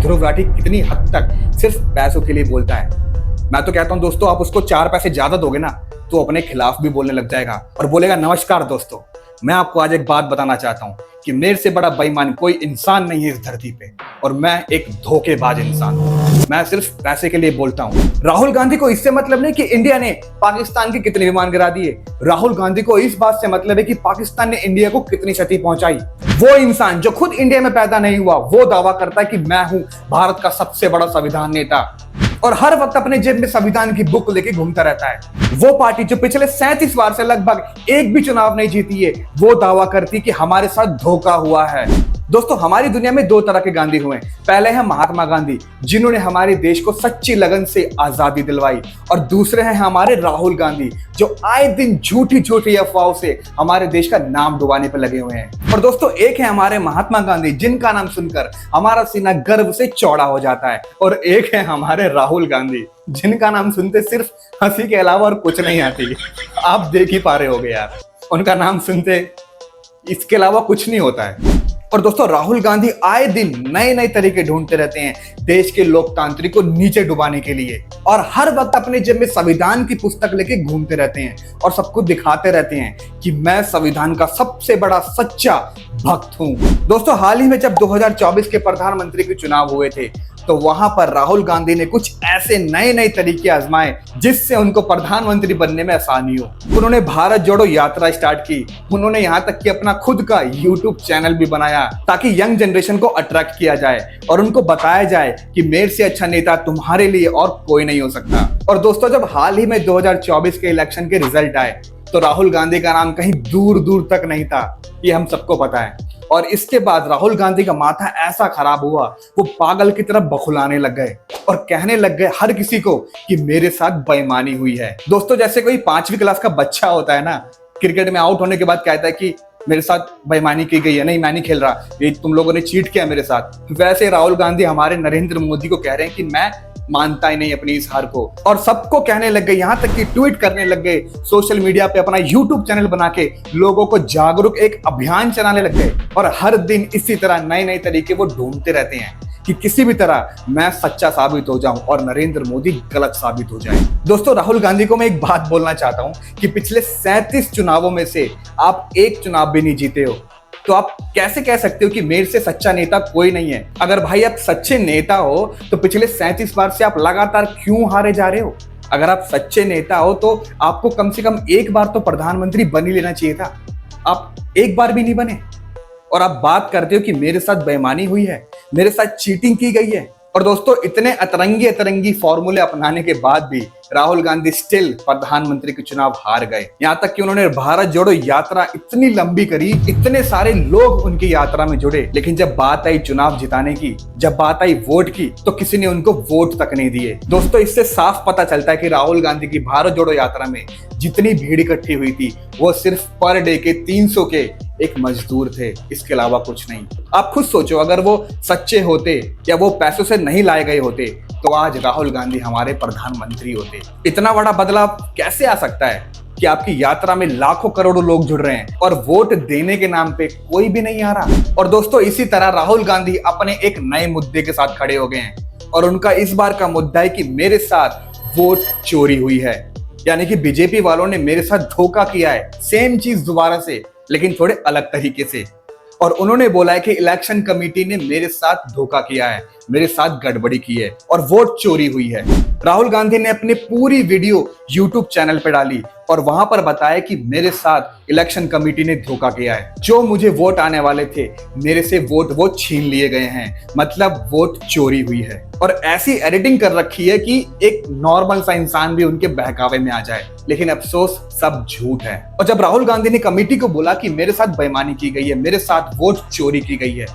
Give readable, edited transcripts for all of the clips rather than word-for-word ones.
ध्रुव राठी कितनी हद तक सिर्फ पैसों के लिए बोलता है। मैं तो कहता हूं दोस्तों, आप उसको 4 पैसे ज्यादा दोगे ना तो अपने खिलाफ भी बोलने लग जाएगा और बोलेगा नमस्कार दोस्तों, मैं आपको आज एक बात बताना चाहता हूं कि मेरे से बड़ा बेईमान कोई इंसान नहीं है इस धरती पे और मैं एक धोखेबाज इंसान हूं। मैं सिर्फ पैसे के लिए बोलता हूं। राहुल गांधी को इससे मतलब नहीं कि इंडिया ने पाकिस्तान के कितने विमान गिरा दिए। राहुल गांधी को इस बात से मतलब है कि पाकिस्तान ने इंडिया को कितनी क्षति पहुंचाई। वो इंसान जो खुद इंडिया में पैदा नहीं हुआ वो दावा करता है कि मैं हूं भारत का सबसे बड़ा संविधान नेता और हर वक्त अपने जेब में संविधान की बुक लेके घूमता रहता है। वो पार्टी जो पिछले 37 बार से लगभग एक भी चुनाव नहीं जीती है वो दावा करती कि हमारे साथ धोखा हुआ है। दोस्तों, हमारी दुनिया में 2 तरह के गांधी हुए। पहले हैं महात्मा गांधी जिन्होंने हमारे देश को सच्ची लगन से आजादी दिलवाई और दूसरे हैं हमारे राहुल गांधी जो आए दिन झूठी झूठी अफवाहों से हमारे देश का नाम डुबाने पर लगे हुए हैं। और दोस्तों, एक है हमारे महात्मा गांधी जिनका नाम सुनकर हमारा सीना गर्व से चौड़ा हो जाता है और एक है हमारे राहुल गांधी जिनका नाम सुनते सिर्फ हंसी के अलावा और कुछ नहीं आती। आप देख ही पा रहे होगे यार, उनका नाम सुनते इसके अलावा कुछ नहीं होता है। और दोस्तों, राहुल गांधी आए दिन नए नए तरीके ढूंढते रहते हैं देश के लोकतांत्रिक को नीचे डुबाने के लिए और हर वक्त अपने जेब में संविधान की पुस्तक लेके घूमते रहते हैं और सबको दिखाते रहते हैं कि मैं संविधान का सबसे बड़ा सच्चा भक्त हूं। दोस्तों, हाल ही में जब 2024 के प्रधानमंत्री के चुनाव हुए थे तो वहां पर राहुल गांधी ने कुछ ऐसे नए नए तरीके आजमाए जिससे उनको प्रधानमंत्री बनने में आसानी हो। उन्होंने भारत जोड़ो यात्रा स्टार्ट की। उन्होंने यहाँ तक कि अपना खुद का यूट्यूब चैनल भी बनाया ताकि यंग जनरेशन को अट्रैक्ट किया जाए और उनको बताया जाए कि मेरे से अच्छा नेता तुम्हारे लिए और कोई नहीं हो सकता। और दोस्तों, जब हाल ही में 2024 के इलेक्शन के रिजल्ट आए तो राहुल गांधी का नाम कहीं दूर दूर तक नहीं था, ये हम सबको पता है। और इसके बाद राहुल गांधी का माथा ऐसा खराब हुआ वो पागल की तरफ बखुलाने लग गए और कहने लग गए हर किसी को कि मेरे साथ बेईमानी हुई है। दोस्तों, जैसे कोई 5वीं क्लास का बच्चा होता है ना, क्रिकेट में आउट होने के बाद कहता है कि मेरे साथ बेईमानी की गई है, नहीं मैं नहीं खेल रहा, ये तुम लोगों ने चीट किया मेरे साथ। वैसे राहुल गांधी हमारे नरेंद्र मोदी को कह रहे हैं कि मैं मानता ही नहीं अपनी इस हार को और सबको कहने लग गए, यहां तक कि ट्वीट करने लग गए, सोशल मीडिया पे अपना यूट्यूब चैनल बना के लोगों को जागरूक एक अभियान चलाने लग गए और हर दिन इसी तरह नए नए तरीके वो ढूंढते रहते हैं कि किसी भी तरह मैं सच्चा साबित हो जाऊं और नरेंद्र मोदी गलत साबित हो जाए। दोस्तों, राहुल गांधी को मैं एक बात बोलना चाहता हूं कि पिछले 37 चुनावों में से आप एक चुनाव भी नहीं जीते हो तो आप कैसे कह सकते हो कि मेरे से सच्चा नेता कोई नहीं है। अगर भाई आप सच्चे नेता हो तो पिछले 37 बार से आप लगातार क्यों हारे जा रहे हो। अगर आप सच्चे नेता हो तो आपको कम से कम एक बार तो प्रधानमंत्री बन ही लेना चाहिए था। आप एक बार भी नहीं बने और आप बात करते हो कि मेरे साथ बेईमानी हुई है, मेरे साथ चीटिंग की गई है। और दोस्तों, इतने अतरंगी फॉर्मूले अपनाने के बाद भी राहुल गांधी स्टिल प्रधानमंत्री के चुनाव हार गए। यहाँ तक कि उन्होंने भारत जोड़ो यात्रा इतनी लंबी करी, इतने सारे लोग उनकी यात्रा में जुड़े, लेकिन जब बात आई चुनाव जिताने की, जब बात आई वोट की, तो किसी ने उनको वोट तक नहीं दिए। दोस्तों, इससे साफ पता चलता है कि राहुल गांधी की भारत जोड़ो यात्रा में जितनी भीड़ इकट्ठी हुई थी वो सिर्फ पर डे के 300 के एक मजदूर थे, इसके अलावा कुछ नहीं। आप खुद सोचो, अगर वो सच्चे होते या वो पैसों से नहीं लाए गए होते तो आज राहुल गांधी हमारे प्रधानमंत्री होते। इतना बड़ा बदलाव कैसे आ सकता है कि आपकी यात्रा में लाखों करोड़ों लोग जुड़ रहे हैं और वोट देने के नाम पे कोई भी नहीं आ रहा। और दोस्तों, इसी तरह राहुल गांधी अपने एक नए मुद्दे के साथ खड़े हो गए हैं और उनका इस बार का मुद्दा है कि मेरे साथ वोट चोरी हुई है, यानी कि बीजेपी वालों ने मेरे साथ धोखा किया है, सेम चीज दोबारा से लेकिन थोड़े अलग तरीके से। और उन्होंने बोला है कि इलेक्शन कमेटी ने मेरे साथ धोखा किया है, मेरे साथ गड़बड़ी की है और वोट चोरी हुई है। राहुल गांधी ने अपनी पूरी वीडियो यूट्यूब चैनल पे डाली और वहां पर बताया कि मेरे साथ इलेक्शन कमेटी ने धोखा किया है, जो मुझे वोट आने वाले थे मेरे से वोट वो छीन लिए गए हैं, मतलब वोट चोरी हुई है। और ऐसी एडिटिंग कर रखी है कि एक नॉर्मल सा इंसान भी उनके बहकावे में आ जाए, लेकिन अफसोस सब झूठ है। और जब राहुल गांधी ने कमेटी को बोला कि मेरे साथ बेईमानी की गई है, मेरे साथ वोट चोरी की गई है,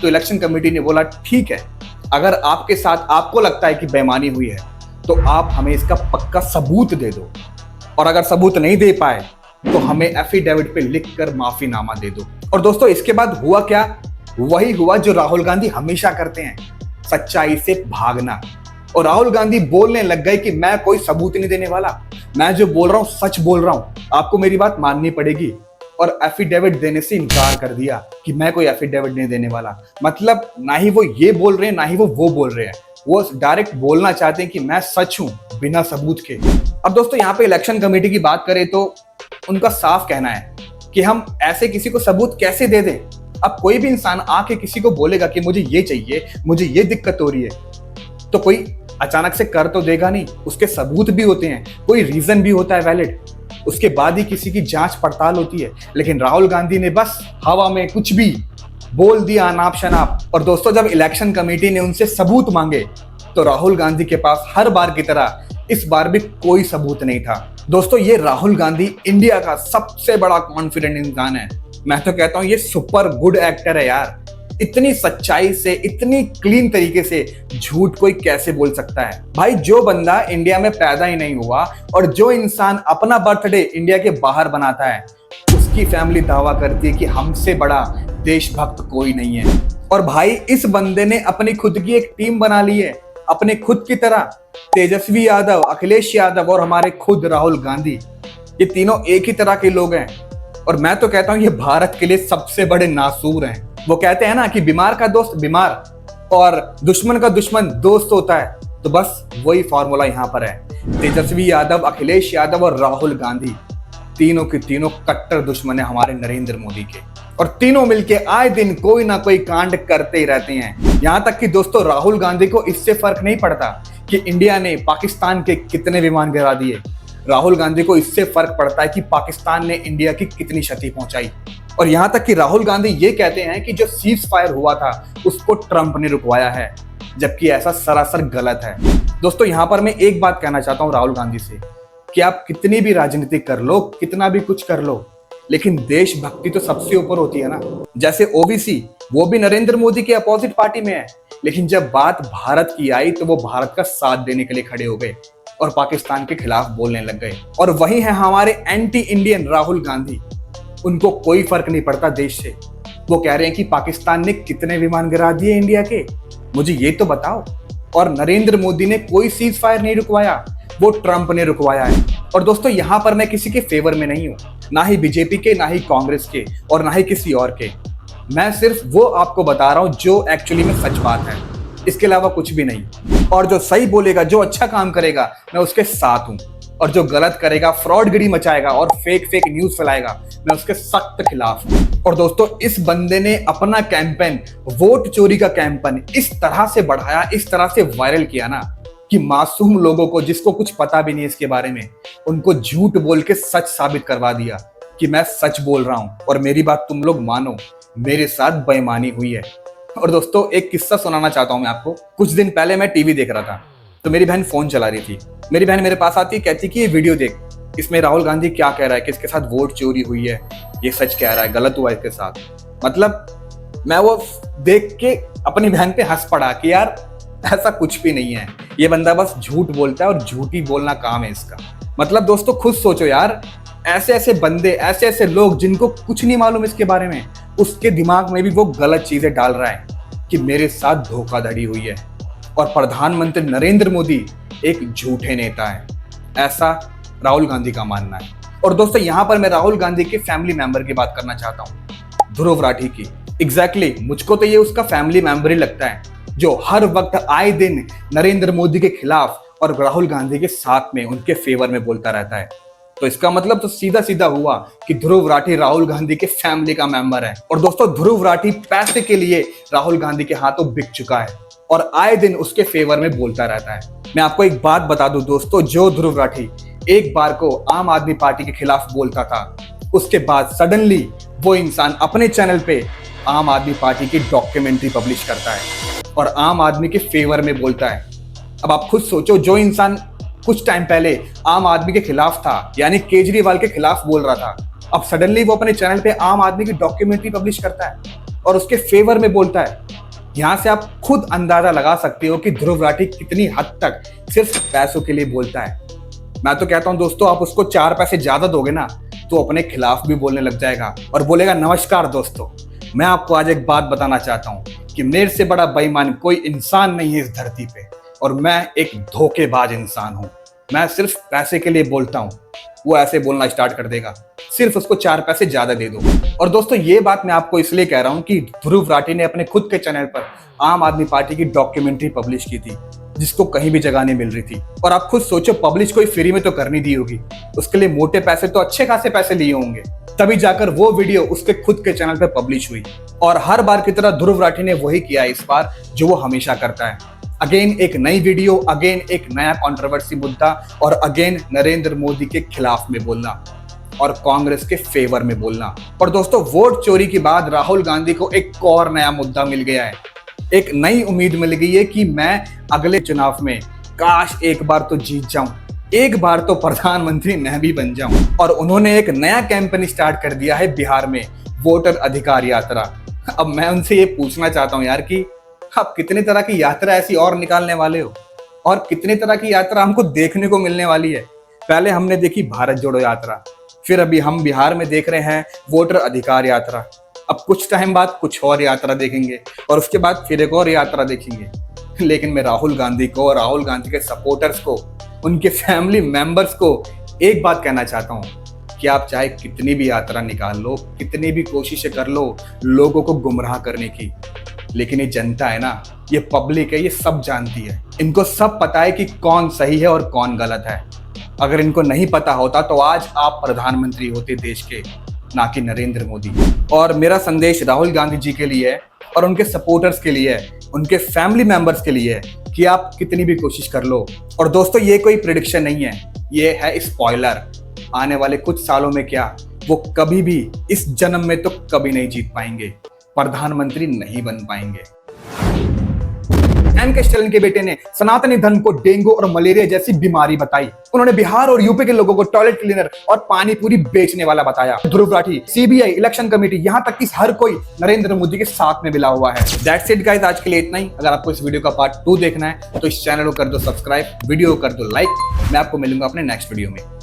तो इलेक्शन कमेटी ने बोला ठीक है, अगर आपके साथ आपको लगता है कि बेईमानी हुई है तो आप हमें इसका पक्का सबूत दे दो और अगर सबूत नहीं दे पाए तो हमें एफिडेविट पे लिखकर माफीनामा दे दो। और दोस्तों, इसके बाद हुआ क्या? वही हुआ जो राहुल गांधी हमेशा करते हैं, सच्चाई से भागना। और राहुल गांधी बोलने लग गए कि मैं कोई सबूत नहीं देने वाला, मैं जो बोल रहा हूं सच बोल रहा हूं, आपको मेरी बात माननी पड़ेगी। और एफिडेविट देने से इनकार कर दिया कि मैं कोई एफिडेविट नहीं देने वाला। मतलब ना ही वो ये बोल रहे हैं ना ही वो बोल रहे हैं, वो डायरेक्ट बोलना चाहते हैं कि मैं सच हूं बिना सबूत के। अब दोस्तों यहाँ पे इलेक्शन कमेटी की बात करें तो उनका साफ कहना है कि हम ऐसे किसी को सबूत कैसे दे दें। अब कोई भी इंसान आके किसी को बोलेगा कि मुझे ये चाहिए, मुझे ये दिक्कत हो रही है, तो कोई अचानक से कर तो देगा नहीं, उसके सबूत भी होते हैं, कोई रीजन भी होता है वैलिड, उसके बाद ही किसी की जांच पड़ताल होती है। लेकिन राहुल गांधी ने बस हवा में कुछ भी बोल दिया अनाप शनाप। और दोस्तों जब इलेक्शन कमेटी ने उनसे सबूत मांगे तो राहुल गांधी के पास हर बार की तरह इस बार भी कोई सबूत नहीं था। दोस्तों ये राहुल गांधी इंडिया का सबसे बड़ा कॉन्फिडेंट इंसान है। मैं तो कहता हूं ये सुपर गुड एक्टर है यार। इतनी सच्चाई से, इतनी क्लीन तरीके से झूठ कोई कैसे बोल सकता है। भाई जो बंदा इंडिया में पैदा ही नहीं हुआ और जो इंसान अपना बर्थडे इंडिया के बाहर बनाता है, उसकी फैमिली दावा करती है कि हमसे बड़ा देशभक्त कोई नहीं है। और भाई इस बंदे ने अपनी खुद की एक टीम बना ली है, अपने खुद की तरह। तेजस्वी यादव, अखिलेश यादव और हमारे खुद राहुल गांधी, ये तीनों एक ही तरह के लोग हैं। और मैं तो कहता हूं ये भारत के लिए सबसे बड़े नासूर हैं। वो कहते हैं ना कि बीमार का दोस्त बीमार और दुश्मन का दुश्मन दोस्त होता है, तो बस वही फॉर्मूला यहाँ पर है। तेजस्वी यादव, अखिलेश यादव और राहुल गांधी तीनों के तीनों कट्टर दुश्मन है हमारे नरेंद्र मोदी के, और तीनों मिलके आए दिन कोई ना कोई कांड करते ही रहते हैं। यहाँ तक कि दोस्तों राहुल गांधी को इससे फर्क नहीं पड़ता कि इंडिया ने पाकिस्तान के कितने विमान गिरा दिए। राहुल गांधी को इससे फर्क पड़ता है कि पाकिस्तान ने इंडिया की कितनी क्षति पहुंचाई। और यहाँ तक कि राहुल गांधी ये कहते हैं कि जो सीज फायर हुआ था उसको ट्रंप ने रुकवाया है, जबकि ऐसा सरासर गलत है। दोस्तों यहाँ पर मैं एक बात कहना चाहता हूँ राहुल गांधी से कि आप कितनी भी राजनीति कर लो, कितना भी कुछ कर लो, लेकिन देशभक्ति तो सबसे ऊपर होती है ना। जैसे ओबीसी, वो भी नरेंद्र मोदी के अपोजिट पार्टी में है, लेकिन जब बात भारत की आई तो वो भारत का साथ देने के लिए खड़े हो गए और पाकिस्तान के खिलाफ बोलने लग गए। और वही है हमारे एंटी इंडियन राहुल गांधी, उनको कोई फर्क नहीं पड़ता देश से। वो कह रहे हैं कि पाकिस्तान ने कितने विमान गिरा दिए इंडिया के, मुझे ये तो बताओ। और नरेंद्र मोदी ने कोई सीज फायर नहीं रुकवाया, वो ट्रंप ने रुकवाया है। और दोस्तों यहाँ पर मैं किसी के फेवर में नहीं हूँ, ना ही बीजेपी के, ना ही कांग्रेस के, और ना ही किसी और के। मैं सिर्फ वो आपको बता रहा हूँ जो एक्चुअली में सच बात है, इसके अलावा कुछ भी नहीं। और जो सही बोलेगा, जो अच्छा काम करेगा, मैं उसके साथ हूँ। और जो गलत करेगा, फ्रॉडगिरी मचाएगा और फेक न्यूज फैलाएगा, मैं उसके सख्त खिलाफ हूँ। और दोस्तों इस बंदे ने अपना कैंपेन, वोट चोरी का कैंपेन इस तरह से बढ़ाया, इस तरह से वायरल किया ना कि मासूम लोगों को, जिसको कुछ पता भी नहीं इसके बारे में, उनको झूठ बोल के सच साबित करवा दिया कि मैं सच बोल रहा हूं और मेरी बात तुम लोग मानो, मेरे साथ बेईमानी हुई है। और दोस्तों एक किस्सा सुनाना चाहता हूं मैं आपको। कुछ दिन पहले मैं टीवी देख रहा था, तो मेरी बहन फोन चला रही थी। मेरी बहन मेरे पास आती, कहती कि ये वीडियो देख, इसमें राहुल गांधी क्या कह रहा है कि इसके साथ वोट चोरी हुई है, ये सच कह रहा है, गलत हुआ इसके साथ। मतलब मैं वो देख के अपनी बहन पे हंस पड़ा कि यार ऐसा कुछ भी नहीं है, ये बंदा बस झूठ बोलता है और झूठ ही बोलना काम है इसका। मतलब दोस्तों खुद सोचो यार, ऐसे ऐसे बंदे, ऐसे ऐसे लोग जिनको कुछ नहीं मालूम इसके बारे में, उसके दिमाग में भी वो गलत चीजें डाल रहा है कि मेरे साथ धोखाधड़ी हुई है। और प्रधानमंत्री नरेंद्र मोदी एक झूठे नेता है, ऐसा राहुल गांधी का मानना है। और दोस्तों यहाँ पर मैं राहुल गांधी के फैमिली मेंबर की बात करना चाहता हूँ, ध्रुव राठी की। एग्जैक्टली मुझको तो ये उसका फैमिली मेंबर ही लगता है, जो हर वक्त आए दिन नरेंद्र मोदी के खिलाफ और राहुल गांधी के साथ में, उनके फेवर में बोलता रहता है। तो इसका मतलब तो सीधा सीधा हुआ कि ध्रुव राठी राहुल गांधी के फैमिली का मेंबर है। और दोस्तों ध्रुव राठी पैसे के लिए राहुल गांधी के हाथों बिक चुका है और आए दिन उसके फेवर में बोलता रहता है। मैं आपको एक बात बता दूं दोस्तों, जो ध्रुव राठी एक बार को आम आदमी पार्टी के खिलाफ बोलता था, उसके बाद सडनली वो इंसान अपने चैनल पे आम आदमी पार्टी की डॉक्यूमेंट्री पब्लिश करता है और आम आदमी के फेवर में बोलता है। अब आप खुद सोचो, जो इंसान कुछ टाइम पहले आम आदमी के खिलाफ था, यानी केजरीवाल के खिलाफ बोल रहा था, अब सडनली वो अपने चैनल पे आम आदमी की डॉक्यूमेंट्री पब्लिश करता है और उसके फेवर में बोलता है। यहां से आप खुद अंदाजा लगा सकते हो कि ध्रुव राठी कितनी हद तक सिर्फ पैसों के लिए बोलता है। मैं तो कहता हूं दोस्तों, आप उसको 4 पैसे ज्यादा दोगे ना तो अपने खिलाफ भी बोलने लग जाएगा और बोलेगा नमस्कार दोस्तों, मैं आपको आज एक बात बताना चाहता हूं कि मेरे से बड़ा बेईमान कोई इंसान नहीं है इस धरती पे और मैं एक धोखेबाज इंसान हूं। मैं सिर्फ पैसे के लिए बोलता हूँ, वो ऐसे बोलना स्टार्ट कर देगा। सिर्फ उसको 4 पैसे ज्यादा दे दो। और दोस्तों ये बात मैं आपको इसलिए कह रहा हूँ कि ध्रुव राठी ने अपने खुद के चैनल पर आम आदमी पार्टी की डॉक्यूमेंट्री पब्लिश की थी, जिसको कहीं भी जगह नहीं मिल रही थी। और आप खुद सोचो, पब्लिश कोई फ्री में तो करनी दी होगी, उसके लिए मोटे पैसे तो अच्छे खासे पैसे लिए होंगे, तभी जाकर वो वीडियो उसके खुद के चैनल पर पब्लिश हुई। और हर बार की तरह ध्रुव राठी ने वही किया इस बार जो वो हमेशा करता है। अगेन एक नई वीडियो, अगेन एक नया कंट्रोवर्सी मुद्दा, और अगेन नरेंद्र मोदी के खिलाफ में बोलना और कांग्रेस के फेवर में बोलना। और दोस्तों वोट चोरी के बाद राहुल गांधी को एक और नया मुद्दा मिल गया है, एक नई उम्मीद मिल गई है कि मैं अगले चुनाव में काश एक बार तो जीत जाऊं, एक बार तो प्रधानमंत्री मैं भी बन जाऊं। और उन्होंने एक नया कैंपेन स्टार्ट कर दिया है बिहार में, वोटर अधिकार यात्रा। अब मैं उनसे ये पूछना चाहता हूं यार कि आप कितनी तरह की यात्रा ऐसी और निकालने वाले हो, और कितनी तरह की यात्रा हमको देखने को मिलने वाली है। पहले हमने देखी भारत जोड़ो यात्रा, फिर अभी हम बिहार में देख रहे हैं वोटर अधिकार यात्रा। अब कुछ टाइम बाद कुछ और यात्रा देखेंगे, और उसके बाद फिर एक और यात्रा देखेंगे। लेकिन मैं राहुल गांधी को, राहुल गांधी के सपोर्टर्स को, उनके फैमिली मेंबर्स को एक बात कहना चाहता हूँ कि आप चाहे कितनी भी यात्रा निकाल लो, कितनी भी कोशिशें कर लो लोगों को गुमराह करने की, लेकिन ये जनता है ना, ये पब्लिक है, ये सब जानती है। इनको सब पता है कि कौन सही है और कौन गलत है। अगर इनको नहीं पता होता तो आज आप प्रधानमंत्री होते देश के, ना कि नरेंद्र मोदी। और मेरा संदेश राहुल गांधी जी के लिए है, और उनके सपोर्टर्स के लिए है, उनके फैमिली मेंबर्स के लिए है कि आप कितनी भी कोशिश कर लो। और दोस्तों ये कोई प्रेडिक्शन नहीं है, ये है स्पॉइलर। आने वाले कुछ सालों में क्या, वो कभी भी इस जन्म में तो कभी नहीं जीत पाएंगे, प्रधानमंत्री नहीं बन पाएंगे। एम के स्टालिन के बेटे ने सनातनी धर्म को डेंगू और मलेरिया जैसी बीमारी बताई। उन्होंने बिहार और यूपी के लोगों को टॉयलेट क्लीनर और पानी पूरी बेचने वाला बताया। Dhruv Rathee, CBI, election committee, यहाँ तक कि हर कोई नरेंद्र मोदी के साथ में मिला हुआ है। दैट्स इट गाइस, आज के लिए इतना ही। अगर आपको इस वीडियो का पार्ट 2 देखना है तो इस चैनल को कर दो सब्सक्राइब, वीडियो को कर दो लाइक। मैं आपको मिलूंगा अपने नेक्स्ट वीडियो में।